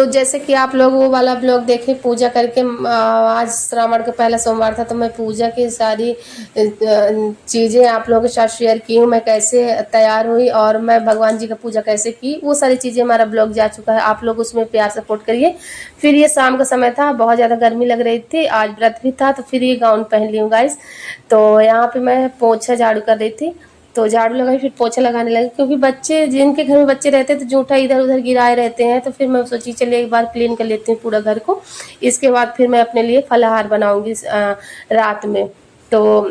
तो जैसे कि आप लोग वो वाला ब्लॉग देखे पूजा करके, आज श्रावण का पहला सोमवार था, तो मैं पूजा की सारी चीज़ें आप लोगों के साथ शेयर की हूँ। मैं कैसे तैयार हुई और मैं भगवान जी का पूजा कैसे की, वो सारी चीज़ें हमारा ब्लॉग जा चुका है। आप लोग उसमें प्यार सपोर्ट करिए। फिर ये शाम का समय था, बहुत ज़्यादा गर्मी लग रही थी, आज व्रत भी था, तो फिर ये गाउन पहन ली हूँ गाइस। तो यहाँ पे मैं पोछा झाड़ू कर रही थी, तो झाड़ू लगाई, फिर पोछा लगाने लगी, क्योंकि बच्चे जिनके घर में बच्चे रहते हैं तो जूठा इधर उधर गिराए रहते हैं। तो फिर मैं सोची चलिए एक बार क्लीन कर लेती हूँ पूरा घर को। इसके बाद फिर मैं अपने लिए फलाहार बनाऊंगी रात में। तो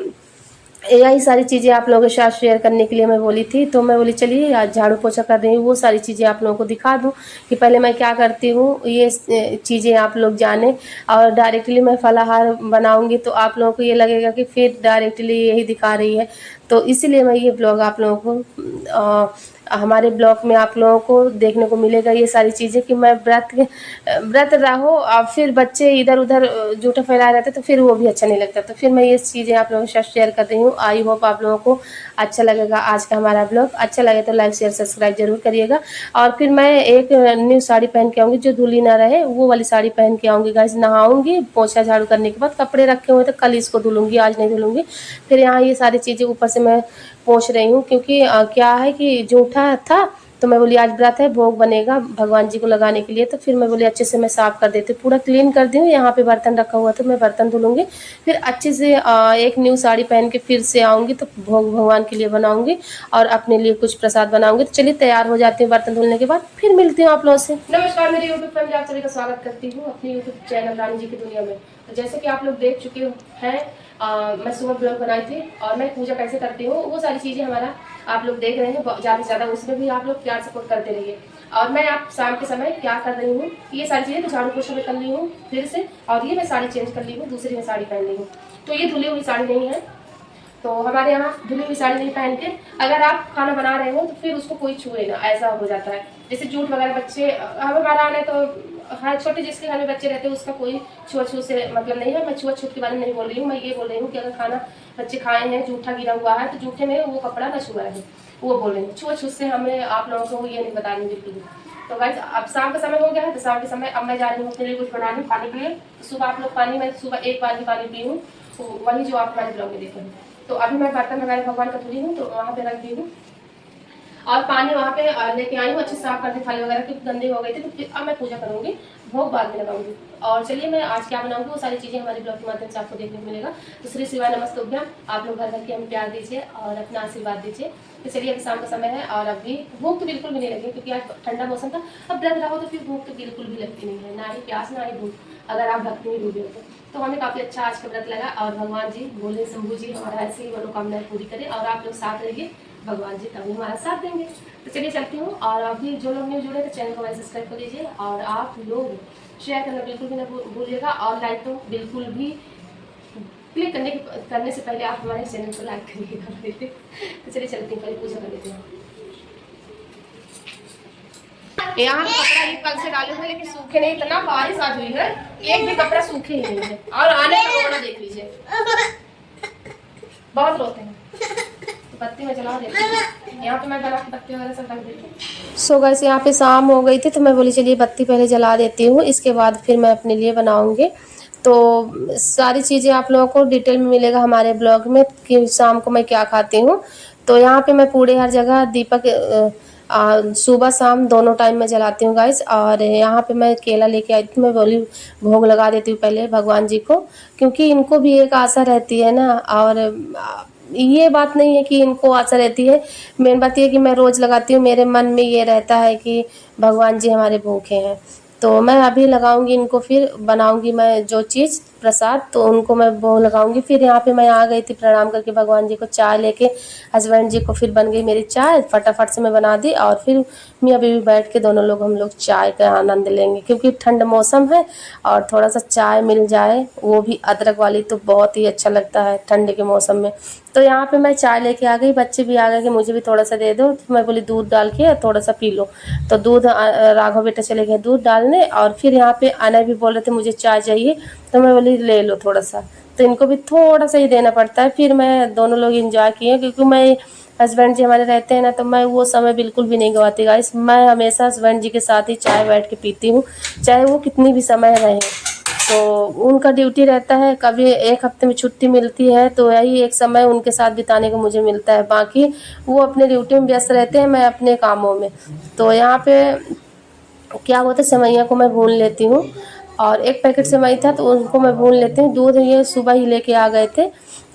यही सारी चीज़ें आप लोगों के साथ शेयर करने के लिए मैं बोली थी। तो मैं बोली चलिए आज झाड़ू पोछा कर रही हूँ, वो सारी चीज़ें आप लोगों को दिखा दूँ कि पहले मैं क्या करती हूँ, ये चीज़ें आप लोग जाने। और डायरेक्टली मैं फलाहार बनाऊंगी तो आप लोगों को ये लगेगा कि फिर डायरेक्टली यही दिखा रही है। तो इसीलिए मैं ये ब्लॉग आप लोगों को हमारे ब्लॉग में आप लोगों को देखने को मिलेगा ये सारी चीज़ें कि मैं व्रत रहो और फिर बच्चे इधर उधर जूठा फैलाए रहते तो फिर वो भी अच्छा नहीं लगता। तो फिर मैं ये चीज़ें आप लोगों के साथ शेयर कर रही हूँ। आई होप आप लोगों को अच्छा लगेगा आज का हमारा ब्लॉग। अच्छा लगे तो लाइक शेयर सब्सक्राइब जरूर करिएगा। और फिर मैं एक न्यू साड़ी पहन के आऊँगी जो धुली ना रहे, वो वाली साड़ी पहन के आऊँगी गाइस। नहाऊंगी, पोछा झाड़ू करने के बाद कपड़े रखे हुए तो कल इसको धुलूंगी, आज नहीं धुलूंगी। फिर यहाँ ये सारी चीज़ें ऊपर से मैं पोंछ रही हूँ, क्योंकि क्या है कि जूठा था, तो मैं बोली आज व्रत है, भोग बनेगा भगवान जी को लगाने के लिए। तो फिर मैं बोली अच्छे से मैं साफ कर देती हूँ, पूरा क्लीन कर दी हूँ। यहाँ पे बर्तन रखा हुआ था, मैं बर्तन धुलूंगी, फिर अच्छे से एक न्यू साड़ी पहन के फिर से आऊँगी, तो भोग भगवान के लिए बनाऊंगी और अपने लिए कुछ प्रसाद बनाऊंगी। तो चलिए तैयार हो जाती हूँ बर्तन धुलने के बाद, फिर मिलती हूँ आप लोगों से। नमस्कार, मेरे यूट्यूब फैमिली, आप सभी का स्वागत करती हूँ अपने यूट्यूब चैनल रानी जी की दुनिया में। तो जैसे कि आप लोग देख चुके हैं, मैं सुबह ब्लॉग बनाई थी और मैं पूजा कैसे करती हूँ वो सारी चीज़ें हमारा आप लोग देख रहे हैं ज़्यादा से ज़्यादा, उसमें भी आप लोग प्यार सपोर्ट करते रहिए। और मैं आप शाम के समय क्या कर रही हूँ ये सारी चीज़ें, तो झाड़ू पोछा में कर ली हूँ फिर से, और ये मैं साड़ी चेंज कर ली हूँ, दूसरी मैं साड़ी पहन ली हूँ। तो ये धुली हुई साड़ी नहीं है, तो हमारे यहाँ धुली हुई साड़ी नहीं पहन के अगर आप खाना बना रहे हो तो फिर उसको कोई छुए ना, ऐसा हो जाता है। जैसे जूठ वगैरह बच्चे हमारा आने तो हाँ, छोटे जिसके घर में बच्चे रहते हैं उसका कोई छुआछूत से मतलब नहीं है। मैं छुआछूत के बारे में नहीं बोल रही हूँ, मैं ये बोल रही हूँ कि अगर खाना बच्चे खाए हैं जूठा गिरा हुआ है तो जूठे में वो कपड़ा ना छुआ है, वो बोल रही हूँ। छुआछूत से हमें आप लोगों को ये नहीं बता रही बिल्कुल भी। तो गाइस अब शाम का समय हो गया है, तो शाम के समय अब मैं जा रही हूँ अपने लिए कुछ बनाने पानी के लिए। सुबह आप लोग पानी, मैं सुबह एक बार ही पानी पी हूँ, तो वही जो आप हमारे ब्लॉग में देखे हैं। तो अभी मैं बर्तन वगैरह भगवान का धुली हूँ, तो वहाँ पे रख दी हूँ और पानी वहाँ पे लेके आई हूँ, अच्छे से साफ करके थाली वगैरह क्योंकि गंदे हो गए थे। तो फिर अब मैं पूजा करूँगी, भोग बाद में लगाऊंगी। और चलिए मैं आज क्या बनाऊंगी वो सारी चीज़ें हमारे ब्लॉग के माध्यम से आपको देखने को मिलेगा। तो श्री शिवाय नमस्तुभ्यम। आप लोग घर घर के हमें प्यार दीजिए और अपना आशीर्वाद दीजिए। तो चलिए अभी शाम का समय है और अभी भूख तो बिल्कुल भी नहीं लगी, क्योंकि आज ठंडा मौसम था। अब व्रत रहो तो फिर भूख तो बिल्कुल भी लगती नहीं है, ना ही प्यास ना ही भूख, अगर आप भक्ति में डूबे हो तो हमें काफ़ी अच्छा आज का व्रत लगा। और भगवान जी भोले शंभू जी हमारा ऐसी ही मनोकामनाएं पूरी करें और आप लोग साथ रहिए, भगवान जी तभी हमारा साथ देंगे। तो चलिए चलती हूँ। और अभी जो लोग न्यू जुड़े तो चैनल को सब्सक्राइब कर लीजिए और आप लोग शेयर करना बिल्कुल भी ना भूलिएगा और लाइक तो बिल्कुल भी क्लिक करने से पहले आप हमारे चैनल को लाइक करिएगा। तो चलिए चलती हूँ, पहले पूजा कर लेते हैं। यहाँ कपड़ा ही कल से डाले हुए लेकिन सूखे नहीं, इतना बारिश आज हुई है, एक भी कपड़ा सूखे ही नहीं है। और आने का रोना देख लीजिए, बहुत रोते हैं। तो बत्ती में जला देती हूँ, यहाँ पे मैं बना के बत्ती वगैरह सब रख देती हूँ। सो गाइस यहाँ पे शाम हो गई थी, तो मैं बोली चलिए बत्ती पहले जला देती हूँ, इसके बाद फिर मैं अपने लिए बनाऊंगी। तो सारी चीज़ें आप लोगों को डिटेल में मिलेगा हमारे ब्लॉग में कि शाम को मैं क्या खाती हूँ। तो यहाँ पे मैं पूरे हर जगह दीपक सुबह शाम दोनों टाइम में जलाती हूँ गाइस। और यहाँ पे मैं केला लेके आई थी, मैं बोली भोग लगा देती हूँ पहले भगवान जी को, क्योंकि इनको भी एक आशा रहती है ना। और ये बात नहीं है कि इनको आशा रहती है, मेन बात ये है कि मैं रोज़ लगाती हूँ, मेरे मन में ये रहता है कि भगवान जी हमारे भूखे हैं। तो मैं अभी लगाऊंगी इनको, फिर बनाऊंगी मैं जो चीज़ प्रसाद, तो उनको मैं वो लगाऊंगी। फिर यहाँ पे मैं आ गई थी प्रणाम करके भगवान जी को, चाय लेके हस्बैंड जी को, फिर बन गई मेरी चाय, फटाफट से मैं बना दी। और फिर मियाँ बीवी बैठ के दोनों लोग हम लोग चाय का आनंद लेंगे, क्योंकि ठंड मौसम है और थोड़ा सा चाय मिल जाए वो भी अदरक वाली तो बहुत ही अच्छा लगता है ठंड के मौसम में। तो यहाँ पे मैं चाय लेके आ गई, बच्चे भी आ गए कि मुझे भी थोड़ा सा दे दो, तो मैं बोली दूध डाल के थोड़ा सा पी लो। तो दूध राघव बेटा चले गए दूध डालने, और फिर यहाँ पे अनय भी बोल रहे थे मुझे चाय चाहिए, तो मैं बोली ले लो थोड़ा सा। तो इनको भी थोड़ा सा ही देना पड़ता है। फिर मैं दोनों लोग इंजॉय किए, क्योंकि मैं हस्बैंड जी हमारे रहते हैं ना, तो मैं वो समय बिल्कुल भी नहीं गवाती गाइस। मैं हमेशा हस्बैंड जी के साथ ही चाय बैठ के पीती हूँ, चाहे वो कितनी भी समय रहे। तो उनका ड्यूटी रहता है, कभी एक हफ्ते में छुट्टी मिलती है तो यही एक समय उनके साथ बिताने को मुझे मिलता है। बाकी वो अपने ड्यूटी में व्यस्त रहते हैं, मैं अपने कामों में। तो यहाँ पे क्या होता है, सेवइयाँ को मैं भून लेती हूँ, और एक पैकेट सेवई था तो उनको मैं भून लेती हूँ। दूध ये सुबह ही लेके आ गए थे,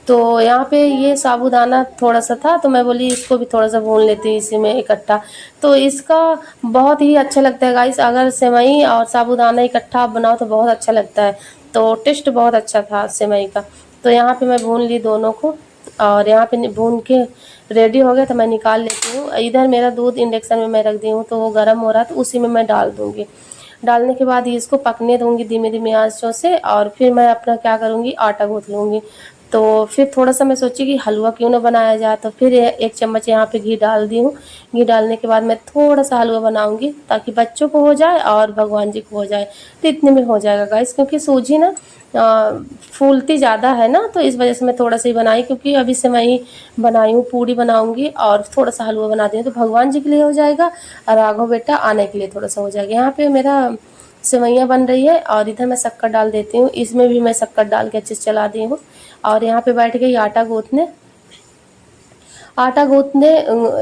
तो यहाँ पे ये साबूदाना थोड़ा सा था, तो मैं बोली इसको भी थोड़ा सा भून लेती हूँ इसी में इकट्ठा। तो इसका बहुत ही अच्छा लगता है गाइस, अगर सेवई और साबूदाना इकट्ठा आप बनाओ तो बहुत अच्छा लगता है। तो टेस्ट बहुत अच्छा था सेवई का। तो यहाँ पे मैं भून ली दोनों को, और यहाँ पे भून के रेडी हो गया तो मैं निकाल लेती हूँ। इधर मेरा दूध इंडक्शन में मैं रख दी हूँ, तो वो गर्म हो रहा है, तो उसी में मैं डाल दूँगी। डालने के बाद ये इसको पकने दूँगी धीमे धीमे आंचों से, और फिर मैं अपना क्या करूँगी, आटा गूँथ लूँगी। तो फिर थोड़ा सा मैं सोची कि हलवा क्यों ना बनाया जाए, तो फिर एक चम्मच यहाँ पे घी डाल दी हूँ। घी डालने के बाद मैं थोड़ा सा हलवा बनाऊँगी, ताकि बच्चों को हो जाए और भगवान जी को हो जाए, तो इतने में हो जाएगा गाइस। क्योंकि सूजी ना फूलती ज़्यादा है ना, तो इस वजह से मैं थोड़ा सा ही बनाई, क्योंकि अभी से मैं ही बनाई हूँ। पूड़ी बनाऊँगी और थोड़ा सा हलवा बना दी हूँ, तो भगवान जी के लिए हो जाएगा और राघव बेटा आने के लिए थोड़ा सा हो जाएगा। यहाँ पे मेरा सेवइयाँ बन रही है, और इधर मैं शक्कर डाल देती हूँ। इसमें भी मैं शक्कर डाल के अच्छे से चला दी हूँ, और यहाँ पे बैठ गई आटा गूँथने। आटा गूँथने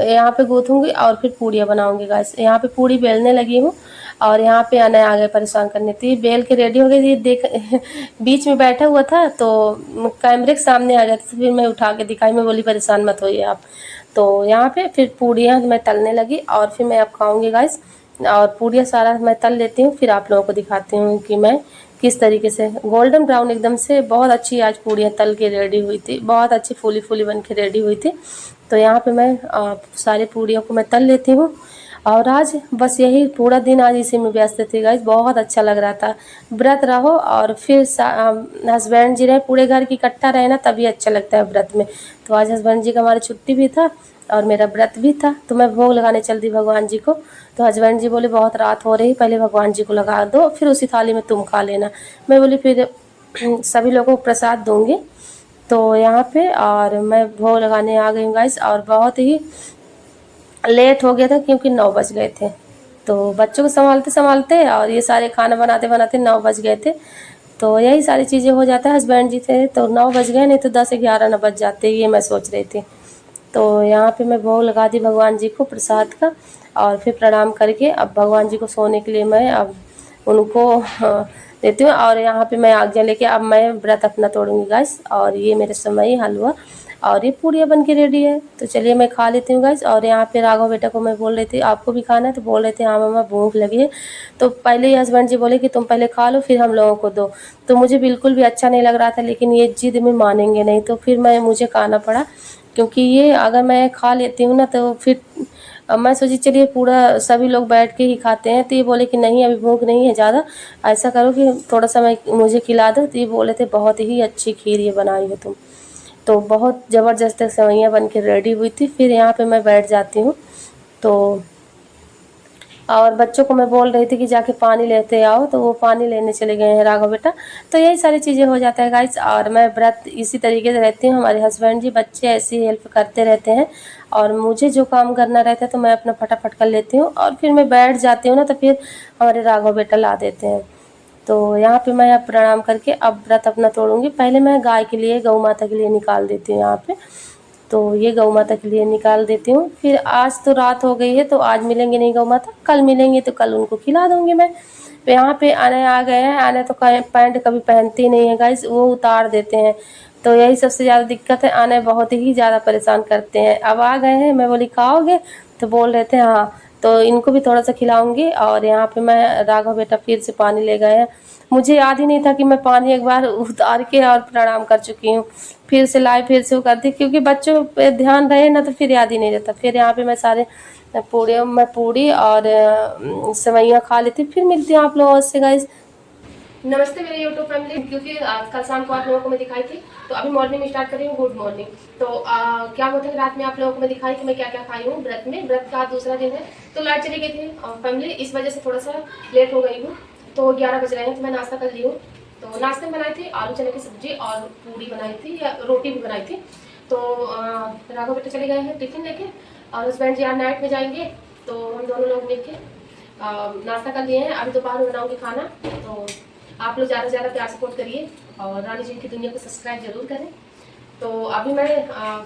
यहाँ पे गूँथूँगी और फिर पूड़ियाँ बनाऊँगी गाइस। यहाँ पे पूड़ी बेलने लगी हूँ, और यहाँ पे अनय आ गए परेशान करने। तो ये बेल के रेडी हो गई थी, देख बीच में बैठा हुआ था तो कैमरे के सामने आ गया, तो फिर मैं उठा के दिखाई, मैं बोली परेशान मत होइए आप। तो यहाँ पे फिर पूड़ियाँ मैं तलने लगी, और फिर मैं अब खाऊँगी गाइस। और पूड़ियाँ सारा मैं तल लेती हूँ, फिर आप लोगों को दिखाती हूँ कि मैं किस तरीके से गोल्डन ब्राउन एकदम से बहुत अच्छी आज पूड़ियाँ तल के रेडी हुई थी, बहुत अच्छी फूली फूली बन के रेडी हुई थी। तो यहाँ पे मैं सारी पूड़ियों को मैं तल लेती हूँ, और आज बस यही पूरा दिन आज इसी में व्यस्त थी गाइस। बहुत अच्छा लग रहा था, व्रत रहो और फिर हस्बैंड जी रहे, पूरे घर की इकट्ठा रहे ना, तभी अच्छा लगता है व्रत में। तो आज हस्बैंड जी का हमारी छुट्टी भी था और मेरा व्रत भी था, तो मैं भोग लगाने चल दी भगवान जी को। तो हस्बैंड जी बोले बहुत रात हो रही, पहले भगवान जी को लगा दो, फिर उसी थाली में तुम खा लेना। मैं बोली फिर सभी लोगों को प्रसाद दूंगी। तो यहाँ पे और मैं भोग लगाने आ गई हूँ गाइस, और बहुत ही लेट हो गया था क्योंकि 9 बज गए थे। तो बच्चों को संभालते संभालते और ये सारे खाना बनाते बनाते 9 बज गए थे। तो यही सारी चीज़ें हो जाता है, हस्बैंड जी थे तो 9 बज गए, नहीं तो 10-11 न बज जाते, ये मैं सोच रही थी। तो यहाँ पे मैं भोग लगा दी भगवान जी को प्रसाद का, और फिर प्रणाम करके अब भगवान जी को सोने के लिए मैं अब उनको देती हूँ। और यहाँ पे मैं आज्ञा लेके अब मैं व्रत अपना तोड़ूंगी गाइस। और ये मेरे समय हलवा और ये पूड़ियाँ बन के रेडी है, तो चलिए मैं खा लेती हूँ गाइस। और यहाँ पे राघव बेटा को मैं बोल रही थी आपको भी खाना है, तो बोल रहे थे हाँ मम्मा भूख लगी है। तो पहले ही हस्बैंड जी बोले कि तुम पहले खा लो फिर हम लोगों को दो। तो मुझे बिल्कुल भी अच्छा नहीं लग रहा था, लेकिन ये जिद में मानेंगे नहीं, तो फिर मुझे खाना पड़ा। क्योंकि ये अगर मैं खा लेती हूँ ना, तो फिर मैं सोची चलिए पूरा सभी लोग बैठ के ही खाते हैं, तो ये बोले कि नहीं अभी भूख नहीं है ज़्यादा, ऐसा करो कि थोड़ा सा मैं मुझे खिला दो। तो ये बोले थे बहुत ही अच्छी खीर ये बनाई हो तुम। तो बहुत ज़बरदस्त सेवइयाँ बन के रेडी हुई थी। फिर यहाँ पे मैं बैठ जाती हूँ, तो और बच्चों को मैं बोल रही थी कि जाके पानी लेते आओ, तो वो पानी लेने चले गए हैं राघव बेटा। तो यही सारी चीज़ें हो जाता है गाइस। और मैं व्रत इसी तरीके से रहती हूँ, हमारे हस्बैंड जी बच्चे ऐसी हेल्प करते रहते हैं, और मुझे जो काम करना रहता है तो मैं अपना फटाफट कर लेती हूँ, और फिर मैं बैठ जाती हूँ ना, तो फिर हमारे राघव बेटा ला देते हैं। तो यहाँ पे मैं अब प्रणाम करके अब व्रत अपना तोड़ूंगी। पहले मैं गाय के लिए गौ माता के लिए निकाल देती हूँ यहाँ पे। तो ये गौ माता के लिए निकाल देती हूँ। फिर आज तो रात हो गई है, तो आज मिलेंगे नहीं गौ माता, कल मिलेंगे तो कल उनको खिला दूंगी मैं। तो यहाँ पे आने आ गए हैं, आने तो पैंट कभी पहनती नहीं है गाइस, वो उतार देते हैं। तो यही सबसे ज़्यादा दिक्कत है, आने बहुत ही ज़्यादा परेशान करते हैं। अब आ गए हैं, मैं बोली खाओगे, तो बोल रहे थे हाँ, तो इनको भी थोड़ा सा खिलाऊंगी। और यहाँ पे मैं राघव बेटा फिर से पानी ले गए हैं। मुझे याद ही नहीं था कि मैं पानी एक बार उतार के और प्रणाम कर चुकी हूँ, फिर से लाए फिर से वो करती, क्योंकि बच्चों पे ध्यान रहे ना तो फिर याद ही नहीं रहता। फिर यहाँ पे मैं सारे पूड़ी और सेवइयाँ खा लेती। फिर मिलती हूँ आप लोगों से गाइस। नमस्ते मेरे यूट्यूब फैमिली, क्योंकि कल शाम को आप लोगों को मैं दिखाई थी, तो अभी मॉर्निंग में स्टार्ट कर रही हूँ। Good morning. तो क्या होता है, रात में आप लोगों को मैं दिखाई कि मैं क्या क्या खाई हूँ व्रत में। व्रत का दूसरा दिन है, तो लाइट चली गई थी फैमिली, इस वजह से थोड़ा सा लेट हो गई हूँ। तो 11 बज रहे हैं, तो मैं नाश्ता कर ली हूँ। तो नाश्ते में बनाई थी आलू चने की सब्जी और पूड़ी बनाई थी, या रोटी भी बनाई थी। तो राघव बेटे चले गए हैं टिफिन लेके, और हस्बैंड जी आज नाइट में जाएंगे, तो हम दोनों लोग मिलके नाश्ता कर लिए हैं। अभी दोपहर में बनाऊंगी खाना। तो आप लोग ज़्यादा से ज़्यादा प्यार सपोर्ट करिए और रानी जी की दुनिया को सब्सक्राइब जरूर करें। तो अभी मैं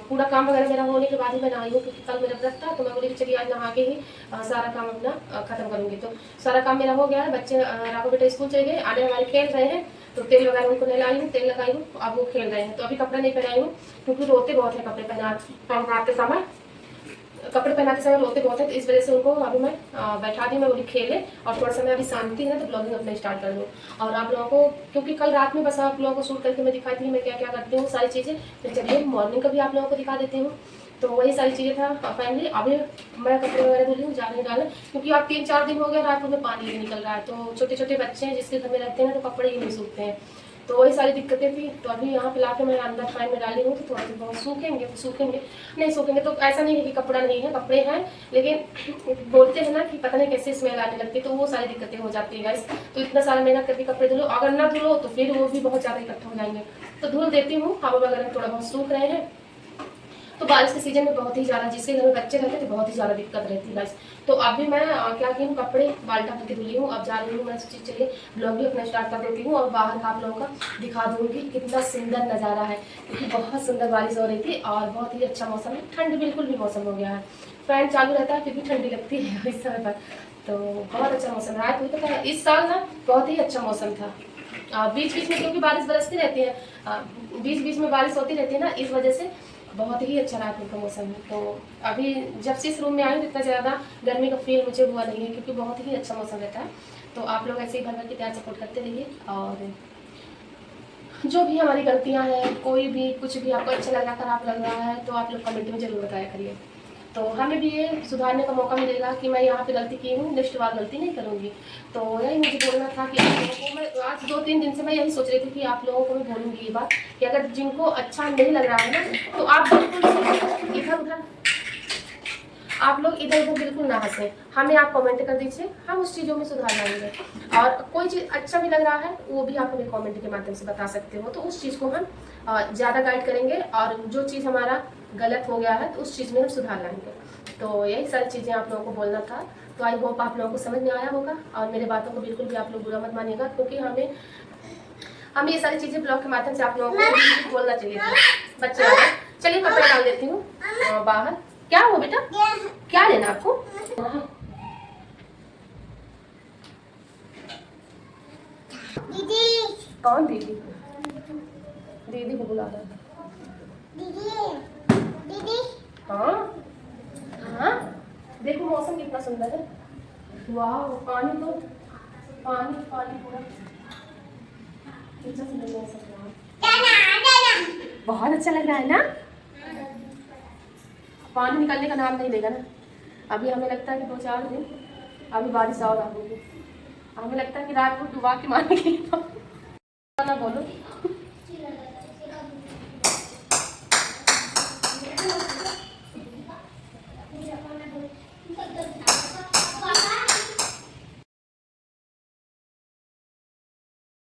पूरा काम वगैरह मेरा होने के बाद ही मैं नहाई हूँ, क्योंकि कल मेरा व्रत था। तो मैं बोली कि चलिए आज नहा के ही सारा काम अपना खत्म करूँगी। तो सारा काम मेरा हो गया है। बच्चे राघव बेटे स्कूल चले गए, आने हमारे खेल रहे हैं। तो तेल वगैरह उनको नहलाई हूँ, तेल लगाई हूँ, अब वो खेल रहे हैं। तो अभी कपड़े नहीं पहनाई हूँ, क्योंकि रोते बहुत है कपड़े पहनाते समय, कपड़े पहनाते समय रोते बहुत है। तो इस वजह से उनको अभी मैं बैठा दी, मैं बोली खेले और थोड़ा समय अभी शांति है तो ब्लॉगिंग अपना स्टार्ट कर दूँ। और आप लोगों को, क्योंकि कल रात में बस आप लोगों को शूट करके मैं दिखाई थी मैं क्या क्या करती हूँ सारी चीज़ें, तो चलिए मॉर्निंग का भी आप लोगों को दिखा देती हूँ। तो वही सारी चीज़ें था फैमिली। अभी मैं कपड़े वगैरह धुली हूँ, जा नहीं डाले, क्योंकि अब 3-4 दिन हो गए रात में पानी नहीं निकल रहा है। तो छोटे छोटे बच्चे हैं जिसके घर में रहते हैं तो कपड़े ही नहीं सूखते हैं। तो वही सारी दिक्कतें थी। तो अभी यहाँ पे लाके मैं अंदर फैन में डाली हूँ, तो थोड़ा सा बहुत सूखेंगे तो सूखेंगे, नहीं सूखेंगे तो ऐसा नहीं है कि कपड़ा नहीं है, कपड़े हैं, लेकिन बोलते हैं ना कि पता नहीं कैसे स्मेल आने लगती है, तो वो सारी दिक्कतें हो जाती है गाइस। तो इतना सारा मेहनत करके कपड़े धुलो, अगर ना धुलो तो फिर वो भी बहुत ज़्यादा इकट्ठा हो जाएंगे। तो धुल देती हूँ, हवा वगैरह थोड़ा बहुत सूख रहे हैं। तो बारिश के सीजन में बहुत ही ज़्यादा, जिसके घर में बच्चे रहते थे बहुत ही ज़्यादा दिक्कत रहती है गाइस। तो अभी मैं क्या की हूँ, कपड़े बाल्टा करके धुली हूँ। अब जा रही हूँ मैं सोची चलिए ब्लॉग भी अपना स्टार्ट कर देती हूँ और बाहर का आप लोगों का दिखा दूँगी कितना सुंदर नज़ारा है, क्योंकि बहुत सुंदर बारिश हो रही थी और बहुत ही अच्छा मौसम है। ठंड बिल्कुल भी मौसम हो गया है, फैन चालू रहता है फिर भी ठंडी लगती है इस समय पर। तो बहुत अच्छा मौसम है। आज तो इस साल ना बहुत ही अच्छा मौसम था। बीच बीच में क्योंकि बारिश बरसती रहती है, बीच बीच में बारिश होती रहती है ना, इस वजह से बहुत ही अच्छा रात का मौसम है। तो अभी जब से इस रूम में आई हूँ इतना ज़्यादा गर्मी का फील मुझे हुआ नहीं है, क्योंकि बहुत ही अच्छा मौसम रहता है। तो आप लोग ऐसे ही भर भर के प्यार सपोर्ट करते रहिए, और जो भी हमारी गलतियाँ हैं, कोई भी कुछ भी आपको अच्छा लग रहा खराब लग रहा है, तो आप लोग कमेंट में ज़रूर बताया करिए। तो हमें भी ये सुधारने का मौका मिलेगा कि मैं यहाँ पे गलती की हूँ, नेक्स्ट बार गलती नहीं करूँगी। तो यही मुझे बोलना था कि आप लोगों को मैं आज 2-3 दिन से मैं यही सोच रही थी कि आप लोगों को मैं बोलूँगी ये बात, कि अगर जिनको अच्छा नहीं लग रहा है ना, तो आप बिल्कुल इधर उधर, आप लोग इधर उधर बिल्कुल ना हंसें, हमें आप कमेंट कर दीजिए, हम उस चीज़ों में सुधार लाएंगे। और कोई चीज़ अच्छा भी लग रहा है वो भी आप हमें कमेंट के माध्यम से बता सकते हो, तो उस चीज़ को हम ज़्यादा गाइड करेंगे, और जो चीज़ हमारा गलत हो गया है तो उस चीज़ में हम सुधार लाएंगे। तो यही सारी चीज़ें आप लोगों को बोलना था। तो आई होप आप लोगों को समझ में आया होगा, और मेरे बातों को बिल्कुल भी आप लोग बुरा मत मानिएगा, क्योंकि हमें ये सारी चीज़ें ब्लॉग के माध्यम से आप लोगों को बोलना चाहिए था। बच्चे आ गए, चलिए कपड़े डाल देती हूँ बाहर। क्या हो बेटा, क्या लेना आपको? दीदी। कौन दीदी? दीदी को बुला रहा है। दीदी दीदी। हाँ हाँ, देखो मौसम कितना सुंदर है। वाह, पानी तो पानी पानी पूरा कितना सुंदर मौसम है। बहुत अच्छा लग रहा है ना। पानी निकलने का नाम नहीं लेगा ना। अभी हमें लगता है कि 2-4 दिन अभी बारिश और होगी। हमें लगता है कि रात को डुबा के मारने के लिए ना बोलो।